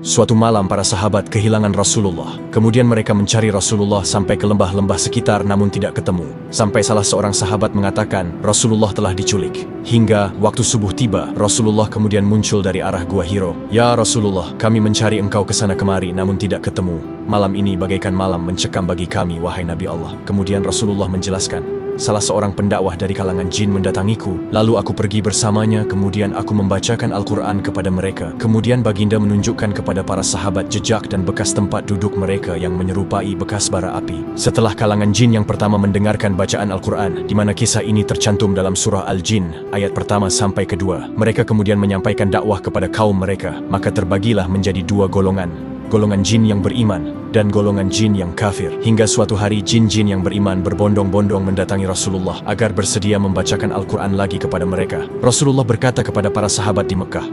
Suatu malam para sahabat kehilangan Rasulullah. Kemudian mereka mencari Rasulullah sampai ke lembah-lembah sekitar namun tidak ketemu. Sampai salah seorang sahabat mengatakan Rasulullah telah diculik. Hingga waktu subuh tiba, Rasulullah kemudian muncul dari arah Gua Hiro. Ya Rasulullah, kami mencari engkau ke sana kemari namun tidak ketemu. Malam ini bagaikan malam mencekam bagi kami, wahai Nabi Allah. Kemudian Rasulullah menjelaskan, salah seorang pendakwah dari kalangan jin mendatangiku, lalu aku pergi bersamanya, kemudian aku membacakan Al-Quran kepada mereka. Kemudian baginda menunjukkan kepada para sahabat jejak dan bekas tempat duduk mereka yang menyerupai bekas bara api. Setelah kalangan jin yang pertama mendengarkan bacaan Al-Quran, di mana kisah ini tercantum dalam surah Al-Jin, ayat pertama sampai kedua, mereka kemudian menyampaikan dakwah kepada kaum mereka, maka terbagilah menjadi dua golongan. Golongan jin yang beriman dan golongan jin yang kafir. Hingga suatu hari jin-jin yang beriman berbondong-bondong mendatangi Rasulullah agar bersedia membacakan Al-Quran lagi kepada mereka. Rasulullah berkata kepada para sahabat di Mekah,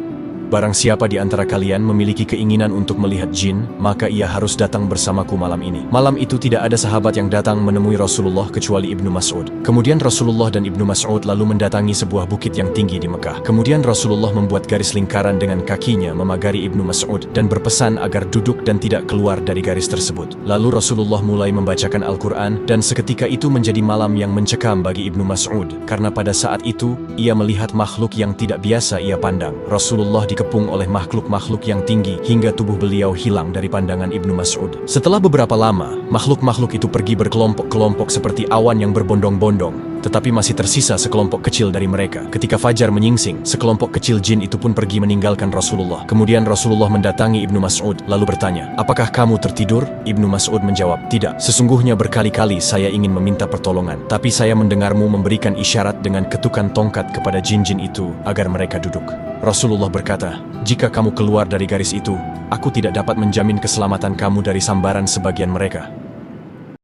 barang siapa di antara kalian memiliki keinginan untuk melihat jin, maka ia harus datang bersamaku malam ini. Malam itu tidak ada sahabat yang datang menemui Rasulullah kecuali Ibnu Mas'ud. Kemudian Rasulullah dan Ibnu Mas'ud lalu mendatangi sebuah bukit yang tinggi di Mekah. Kemudian Rasulullah membuat garis lingkaran dengan kakinya memagari Ibnu Mas'ud dan berpesan agar duduk dan tidak keluar dari garis tersebut. Lalu Rasulullah mulai membacakan Al-Quran dan seketika itu menjadi malam yang mencekam bagi Ibnu Mas'ud karena pada saat itu ia melihat makhluk yang tidak biasa ia pandang. Rasulullah dikepung oleh makhluk-makhluk yang tinggi hingga tubuh beliau hilang dari pandangan Ibnu Mas'ud. Setelah beberapa lama, makhluk-makhluk itu pergi berkelompok-kelompok seperti awan yang berbondong-bondong, tetapi masih tersisa sekelompok kecil dari mereka. Ketika fajar menyingsing, sekelompok kecil jin itu pun pergi meninggalkan Rasulullah. Kemudian Rasulullah mendatangi Ibnu Mas'ud lalu bertanya, apakah kamu tertidur? Ibnu Mas'ud menjawab, tidak. Sesungguhnya berkali-kali saya ingin meminta pertolongan, tapi saya mendengarmu memberikan isyarat dengan ketukan tongkat kepada jin-jin itu agar mereka duduk. Rasulullah berkata, jika kamu keluar dari garis itu, aku tidak dapat menjamin keselamatan kamu dari sambaran sebagian mereka.